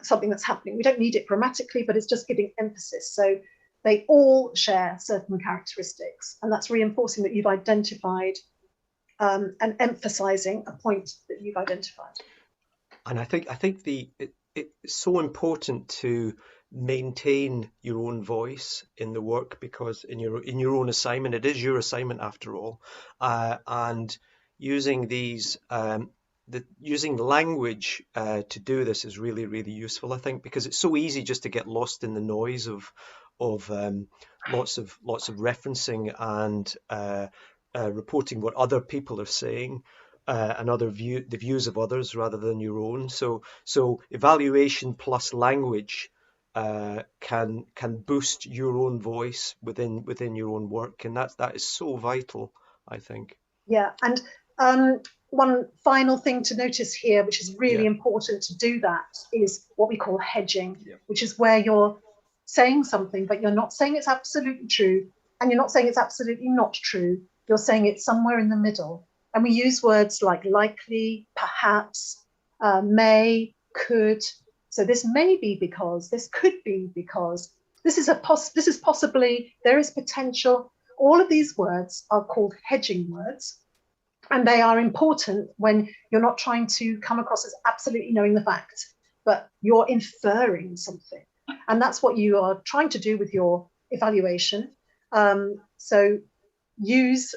something that's happening. We don't need it grammatically, but it's just giving emphasis. So they all share certain characteristics, and that's reinforcing that you've identified and emphasizing a point that you've identified. And I think it's so important to maintain your own voice in the work, because in your own assignment, it is your assignment after all, and using these using language to do this is really, really useful, I think, because it's so easy just to get lost in the noise of lots of referencing and reporting what other people are saying and the views of others rather than your own. So evaluation plus language can boost your own voice within your own work, and that is so vital, I think. Yeah, and one final thing to notice here, which is really important to do that, is what we call hedging, which is where you're saying something, but you're not saying it's absolutely true, and you're not saying it's absolutely not true. You're saying it's somewhere in the middle. And we use words like likely, perhaps, may, could. So this may be because, this could be because, this is possibly, there is potential. All of these words are called hedging words. And they are important when you're not trying to come across as absolutely knowing the fact, but you're inferring something. And that's what you are trying to do with your evaluation. So use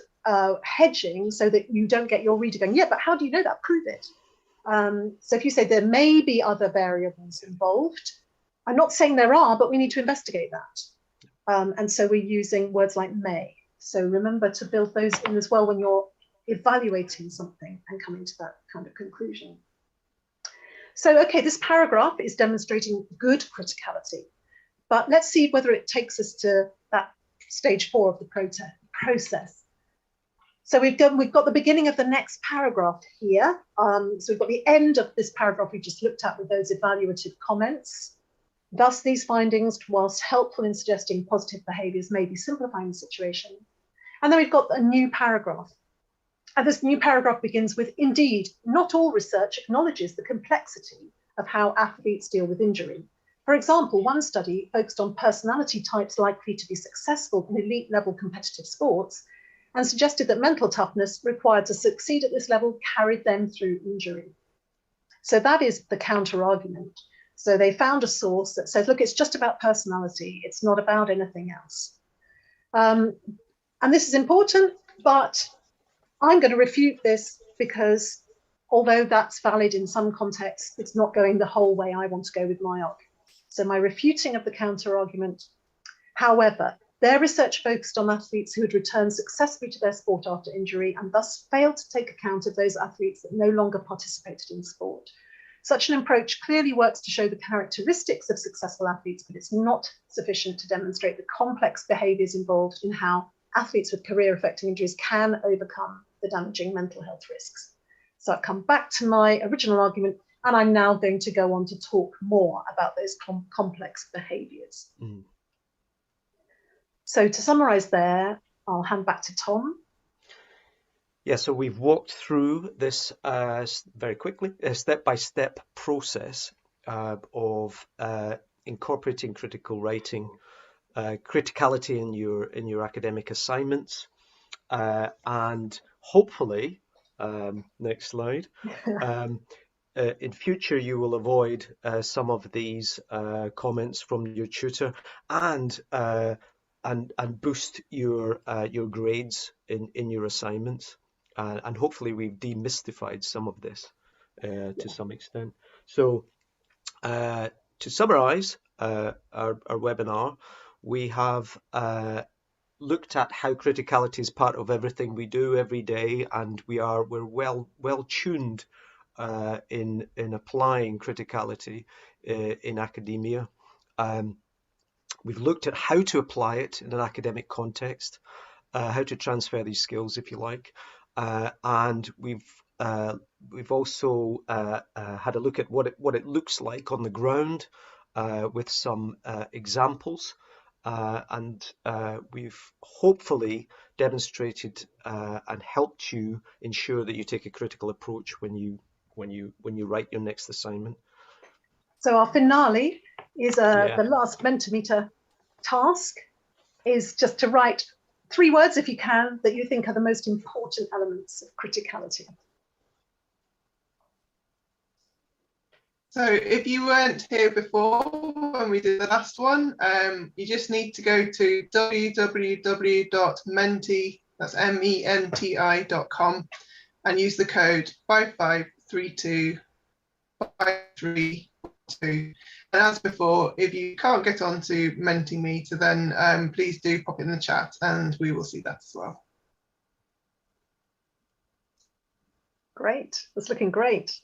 hedging so that you don't get your reader going, yeah, but how do you know that? Prove it. So if you say there may be other variables involved, I'm not saying there are, but we need to investigate that. And so we're using words like may. So remember to build those in as well when you're evaluating something and coming to that kind of conclusion. So, okay, this paragraph is demonstrating good criticality, but let's see whether it takes us to that stage 4 of the process. So we've got the beginning of the next paragraph here. So we've got the end of this paragraph we just looked at with those evaluative comments. Thus, these findings, whilst helpful in suggesting positive behaviours, may be simplifying the situation. And then we've got a new paragraph. And this new paragraph begins with, indeed, not all research acknowledges the complexity of how athletes deal with injury. For example, one study focused on personality types likely to be successful in elite level competitive sports and suggested that mental toughness required to succeed at this level carried them through injury. So that is the counter argument. So they found a source that says, look, it's just about personality. It's not about anything else. And this is important, but I'm going to refute this because although that's valid in some contexts, it's not going the whole way I want to go with my argument. So my refuting of the counter argument, however, their research focused on athletes who had returned successfully to their sport after injury and thus failed to take account of those athletes that no longer participated in sport. Such an approach clearly works to show the characteristics of successful athletes, but it's not sufficient to demonstrate the complex behaviours involved in how athletes with career-affecting injuries can overcome the damaging mental health risks. So I've come back to my original argument, and I'm now going to go on to talk more about those complex behaviours. So to summarise there, I'll hand back to Tom. Yeah, so we've walked through this very quickly, a step-by-step process of incorporating critical writing, criticality in your academic assignments, and hopefully, next slide, in future you will avoid some of these comments from your tutor and boost your grades in your assignments. And hopefully we've demystified some of this to some extent. So to summarize our webinar, we have looked at how criticality is part of everything we do every day, and we're well tuned in applying criticality in academia. We've looked at how to apply it in an academic context, how to transfer these skills, if you like. And we've also had a look at what it looks like on the ground with some examples, and we've hopefully demonstrated and helped you ensure that you take a critical approach when you write your next assignment. So our finale is the last Mentimeter task is just to write 3 words, if you can, that you think are the most important elements of criticality. So if you weren't here before when we did the last one, you just need to go to www.menti.com and use the code 325342. And as before, if you can't get on to Menting Meter, then please do pop it in the chat and we will see that as well. Great. That's looking great.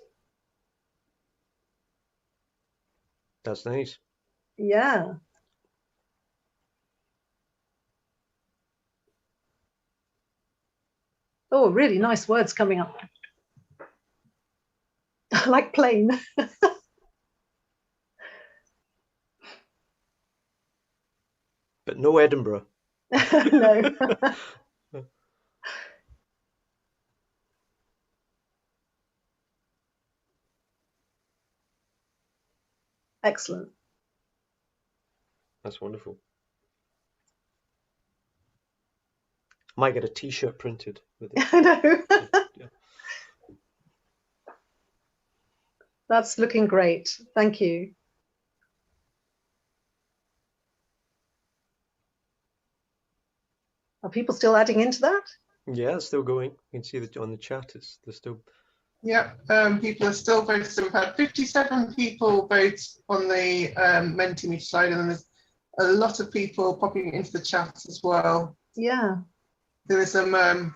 That's nice. Yeah. Oh, really nice words coming up. Like plain. But no Edinburgh. No. Excellent. That's wonderful. Might get a T-shirt printed with it. I know. Yeah. That's looking great. Thank you. Are people still adding into that? Yeah, it's still going. You can see that on the chat. They're still. Yeah, people are still voting. So we've had 57 people vote on the Menting Meter side, and then there's a lot of people popping into the chat as well. Yeah. There's some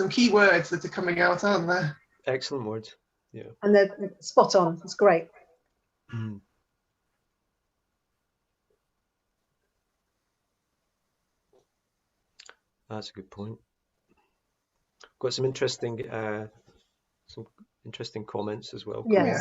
key words that are coming out, aren't there? Excellent words. Yeah. And they're spot on. It's great. That's a good point. Got some interesting comments as well. Yes. Yeah.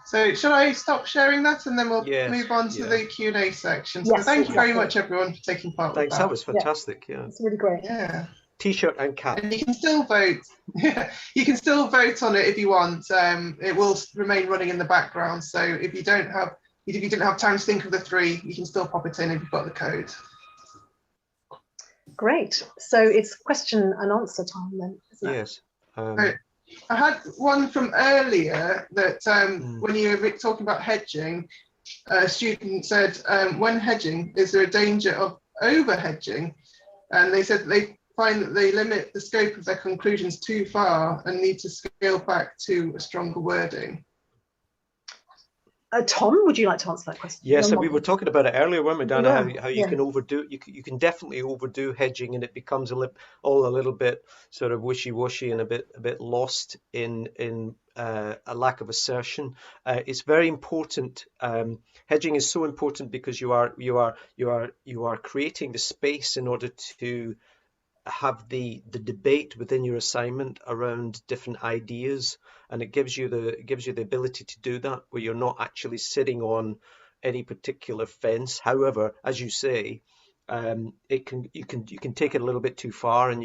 So shall I stop sharing that and then we'll Yes, move on to yeah. the Q&A section? Yes, So thank you very exactly. much, everyone, for taking part. Thanks. That was fantastic. Yeah. It's really great. Yeah. T-shirt and cap. And you can still vote. Yeah, you can still vote on it if you want. It will remain running in the background. So if you didn't have time to think of the three, you can still pop it in if you've got the code. Great. So it's question and answer time then, isn't it? Yes. I had one from earlier that when you were talking about hedging, a student said, when hedging, is there a danger of over hedging? And they said they find that they limit the scope of their conclusions too far and need to scale back to a stronger wording. Tom, would you like to answer that question? Yes, we were talking about it earlier, weren't we, Dana? How you Yeah. can overdo, you can definitely overdo hedging, and it becomes all a little bit sort of wishy-washy and a bit lost in a lack of assertion. It's very important. Hedging is so important because you are creating the space in order to have the debate within your assignment around different ideas, and it gives you the ability to do that where you're not actually sitting on any particular fence. However, as you say, you can take it a little bit too far, and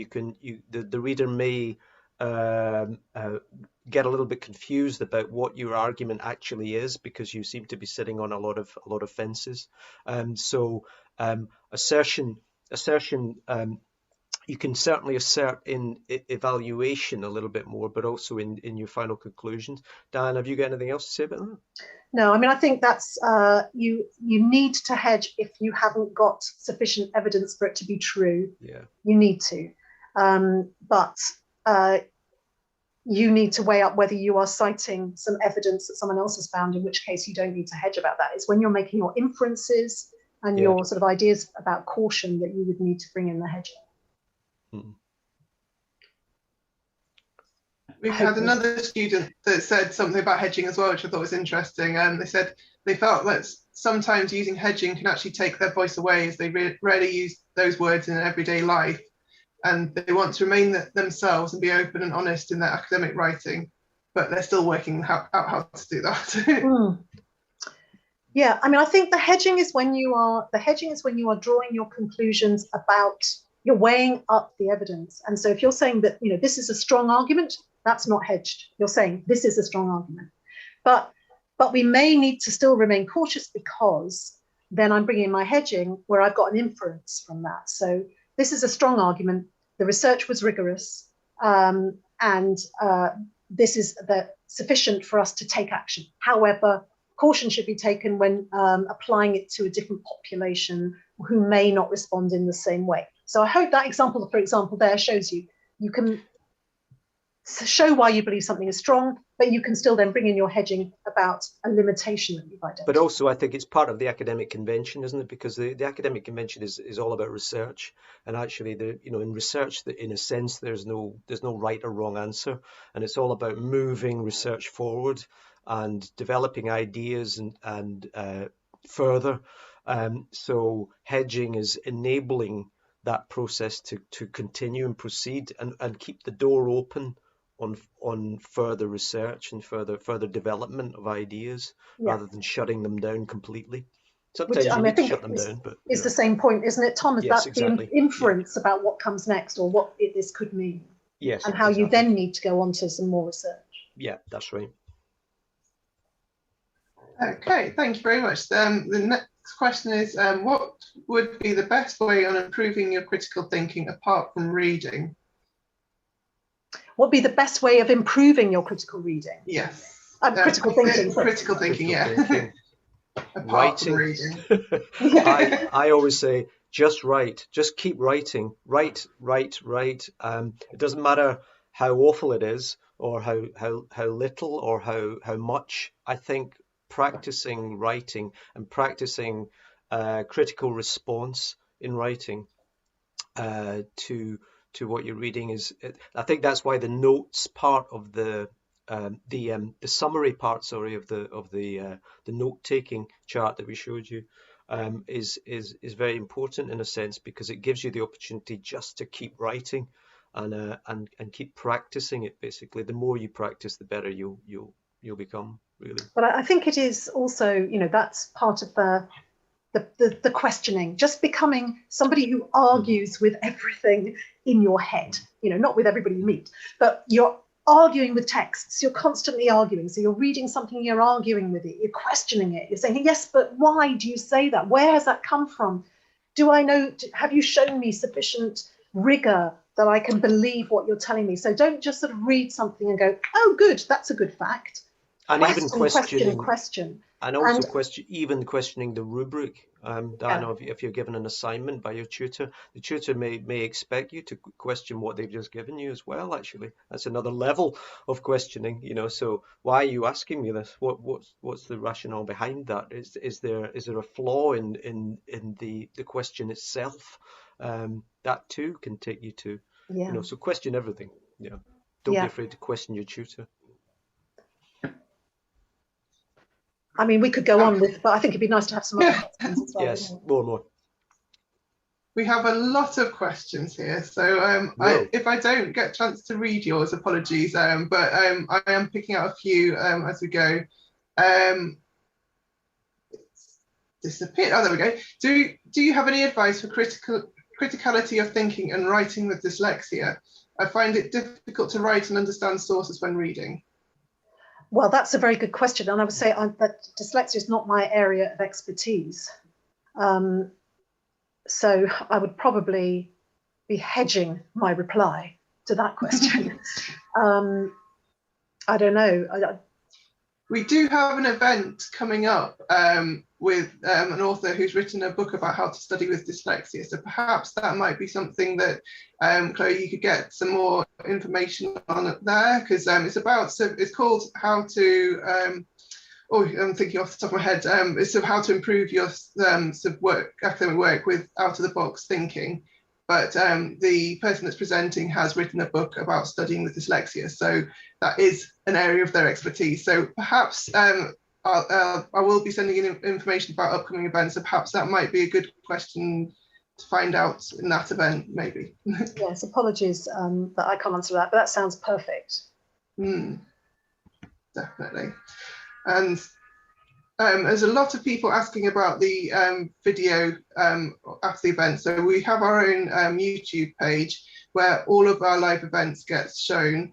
the reader may get a little bit confused about what your argument actually is because you seem to be sitting on a lot of fences. So assertion. You can certainly assert in evaluation a little bit more, but also in your final conclusions. Dan, have you got anything else to say about that? No, I mean, I think that's you need to hedge if you haven't got sufficient evidence for it to be true. Yeah. You need to. But you need to weigh up whether you are citing some evidence that someone else has found, in which case you don't need to hedge about that. It's when you're making your inferences and your sort of ideas about caution that you would need to bring in the hedging. We've had another student that said something about hedging as well, which I thought was interesting. And they said they felt that sometimes using hedging can actually take their voice away, as they rarely use those words in everyday life. And they want to remain themselves and be open and honest in their academic writing, but they're still working out how to do that. Yeah, I mean, I think the hedging is when you are drawing your conclusions about, you're weighing up the evidence. And so if you're saying that, this is a strong argument, that's not hedged. You're saying this is a strong argument. But we may need to still remain cautious, because then I'm bringing my hedging where I've got an inference from that. So this is a strong argument. The research was rigorous, and this is sufficient for us to take action. However, caution should be taken when applying it to a different population who may not respond in the same way. So I hope that example, for example, there shows you can show why you believe something is strong, but you can still then bring in your hedging about a limitation that you've identified. But also, I think it's part of the academic convention, isn't it? Because the academic convention is all about research, and actually, in research, in a sense, there's no right or wrong answer, and it's all about moving research forward and developing ideas and further. So hedging is enabling that process to continue and proceed and keep the door open on further research and further development of ideas, rather than shutting them down completely. Sometimes you need to shut them down, but it's the same point, isn't it, Tom? Is yes, that exactly. the inference about what comes next or what this could mean? Yes, and how exactly. you then need to go on to some more research. Yeah, that's right. Okay, thank you very much. The next question is, what would be the best way on improving your critical thinking apart from reading? What would be the best way of improving your critical reading? Yes. Critical thinking. Critical thinking, yeah. Thinking. Apart from reading. I always say, just write. Just keep writing. Write. It doesn't matter how awful it is, or how little, or how much. I think practicing writing and practicing critical response in writing to what you're reading I think that's why the notes part of the summary part, of the note-taking chart that we showed you is very important in a sense, because it gives you the opportunity just to keep writing and keep practicing it. Basically, the more you practice, the better you'll become, really. But I think it is also, that's part of the questioning, just becoming somebody who argues with everything in your head, not with everybody you meet, but you're arguing with texts, you're constantly arguing. So you're reading something, you're arguing with it, you're questioning it, you're saying, yes, but why do you say that? Where has that come from? Do I know, have you shown me sufficient rigor that I can believe what you're telling me? So don't just sort of read something and go, oh, good, that's a good fact. And question. And also questioning the rubric. Diana, if you're given an assignment by your tutor, the tutor may expect you to question what they've just given you as well. Actually, that's another level of questioning. So why are you asking me this? What's the rationale behind that? Is there a flaw in the question itself? That too can take you to so question everything. Don't be afraid to question your tutor. I mean, we could go on with, but I think it'd be nice to have some other questions as well. Yes, more. We have a lot of questions here, so if I don't get a chance to read yours, apologies, but I am picking out a few as we go. It's disappeared. Oh, there we go. Do you have any advice for criticality of thinking and writing with dyslexia? I find it difficult to write and understand sources when reading. Well, that's a very good question. And I would say that dyslexia is not my area of expertise. So I would probably be hedging my reply to that question. I don't know. We do have an event coming up with an author who's written a book about how to study with dyslexia. So perhaps that might be something that, Chloe, you could get some more information on it there, because it's called How to, I'm thinking off the top of my head, it's how to improve your academic work with out-of-the-box thinking. But the person that's presenting has written a book about studying with dyslexia. So that is an area of their expertise. So perhaps I will be sending in information about upcoming events. So perhaps that might be a good question to find out in that event, maybe. Yes, apologies that I can't answer that, but that sounds perfect. Definitely. And there's a lot of people asking about the video after the event. So we have our own YouTube page where all of our live events get shown.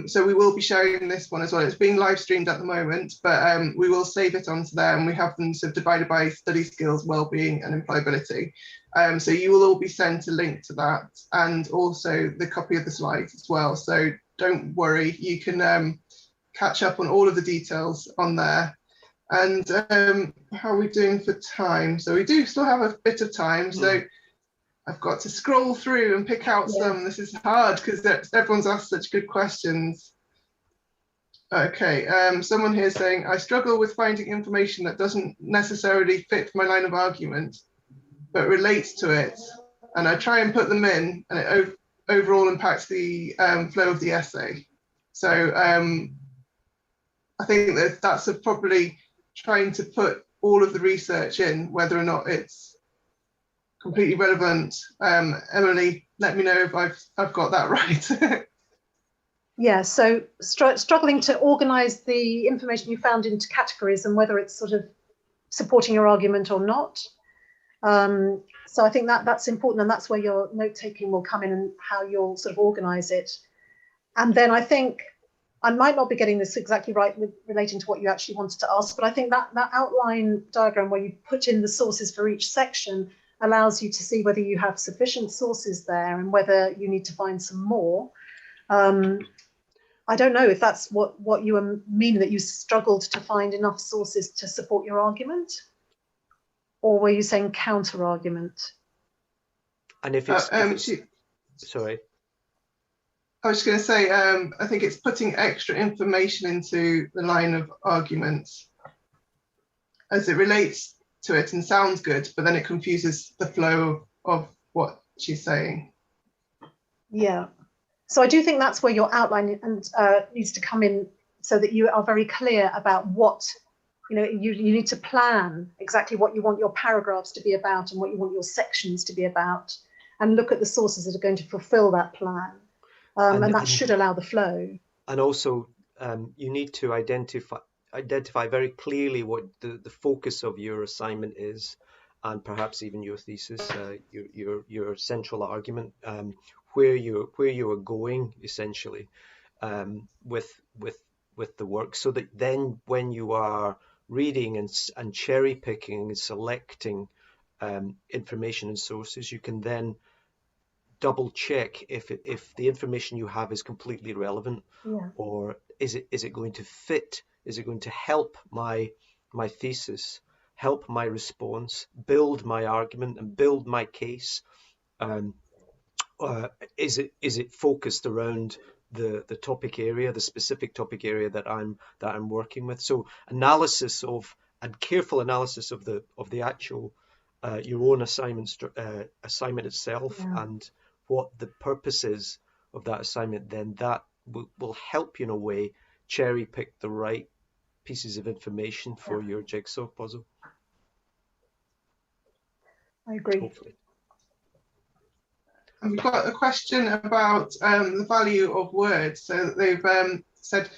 So we will be sharing this one as well. It's being live streamed at the moment, but we will save it onto there, and we have them sort of divided by study skills, well-being and employability. So you will all be sent a link to that, and also the copy of the slides as well. So don't worry, you can catch up on all of the details on there. And how are we doing for time? So we do still have a bit of time. So I've got to scroll through and pick out some. This is hard because everyone's asked such good questions. Okay, someone here saying, I struggle with finding information that doesn't necessarily fit my line of argument, but relates to it. And I try and put them in, and it overall impacts the flow of the essay. So I think that's probably trying to put all of the research in, whether or not it's completely relevant. Emily, let me know if I've got that right. Yeah, so struggling to organise the information you found into categories and whether it's sort of supporting your argument or not. So I think that's important, and that's where your note-taking will come in and how you'll sort of organise it. And then I think, I might not be getting this exactly right with relating to what you actually wanted to ask, but I think that outline diagram where you put in the sources for each section allows you to see whether you have sufficient sources there and whether you need to find some more. I don't know if that's what you mean, that you struggled to find enough sources to support your argument, or were you saying counter argument? And if it's, sorry. I was just going to say, I think it's putting extra information into the line of arguments as it relates to it and sounds good, but then it confuses the flow of what she's saying. Yeah. So I do think that's where your outline needs to come in, so that you are very clear about what, you need to plan exactly what you want your paragraphs to be about and what you want your sections to be about, and look at the sources that are going to fulfill that plan. And that should allow the flow. And also you need to identify very clearly what the focus of your assignment is, and perhaps even your thesis, your central argument, where you are going essentially with the work, so that then when you are reading and cherry picking and selecting information and sources, you can then double check if the information you have is completely relevant, or is it going to fit? Is it going to help my thesis, help my response, build my argument and build my case? Is it focused around the topic area, the specific topic area that I'm working with? So analysis of, and careful analysis of the actual your own assignment itself, and what the purpose is of that assignment, then that will help you in a way cherry pick the right pieces of information for your jigsaw puzzle. I agree. Hopefully. And we've got a question about the value of words. So they've said,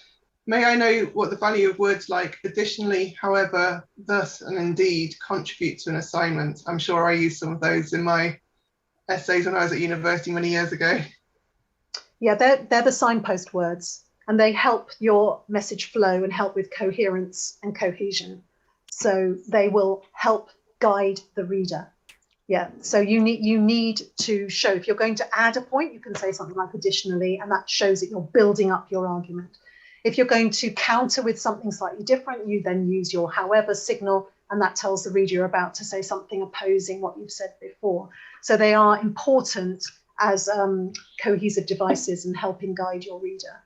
may I know what the value of words like additionally, however, thus, and indeed contribute to an assignment? I'm sure I used some of those in my essays when I was at university many years ago. Yeah, they're the signpost words, and they help your message flow and help with coherence and cohesion. So they will help guide the reader. Yeah, so you need to show, if you're going to add a point, you can say something like additionally, and that shows that you're building up your argument. If you're going to counter with something slightly different, you then use your however signal, and that tells the reader you're about to say something opposing what you've said before. So they are important as cohesive devices and helping guide your reader.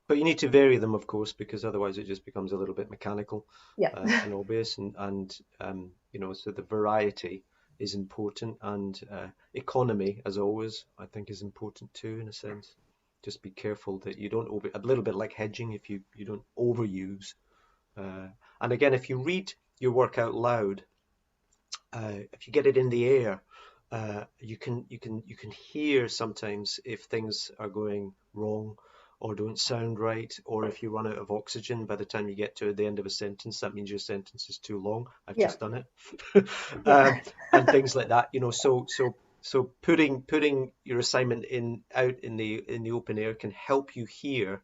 But you need to vary them, of course, because otherwise it just becomes a little bit mechanical and obvious. And so the variety is important, and economy, as always, I think is important too, in a sense. Just be careful that you don't a little bit like hedging, if you don't overuse. And again, if you read your work out loud, if you get it in the air, you can hear sometimes if things are going wrong or don't sound right, or if you run out of oxygen by the time you get to the end of a sentence, that means your sentence is too long. I've just done it. And things like that, so putting your assignment out in the open air can help you hear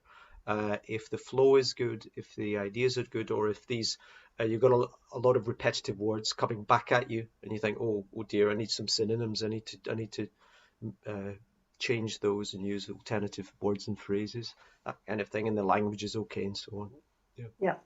if the flow is good, if the ideas are good, or if these you've got a lot of repetitive words coming back at you, and you think, oh dear, I need some synonyms. I need to change those and use alternative words and phrases, that kind of thing, and the language is okay, and so on. Yeah.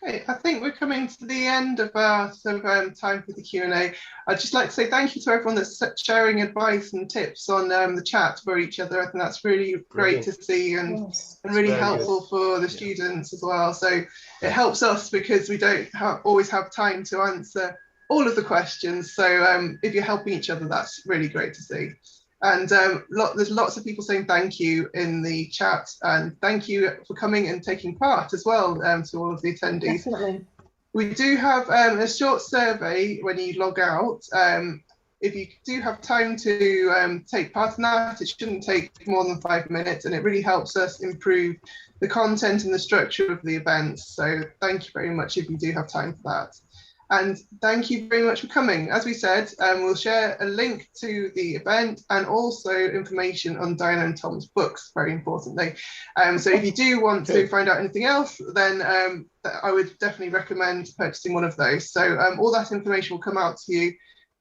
Okay, I think we're coming to the end of our sort of time for the Q&A. I'd just like to say thank you to everyone that's sharing advice and tips on the chat for each other. I think that's really great to see and really helpful for the students as well. So it helps us because we don't always have time to answer all of the questions. So if you're helping each other, that's really great to see. And there's lots of people saying thank you in the chat, and thank you for coming and taking part as well to all of the attendees. Definitely. We do have a short survey when you log out. If you do have time to take part in that, it shouldn't take more than 5 minutes, and it really helps us improve the content and the structure of the events. So thank you very much if you do have time for that. And thank you very much for coming. As we said, we'll share a link to the event and also information on Diana and Tom's books, very importantly. So if you do want to find out anything else, then I would definitely recommend purchasing one of those. So all that information will come out to you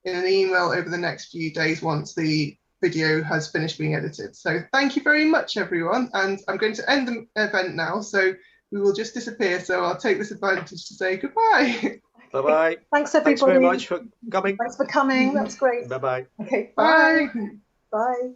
in an email over the next few days once the video has finished being edited. So thank you very much, everyone. And I'm going to end the event now, so we will just disappear. So I'll take this advantage to say goodbye. Bye-bye. Thanks, everybody. Thanks very much for coming. Thanks for coming. That's great. Bye-bye. Okay, Bye. bye. Bye.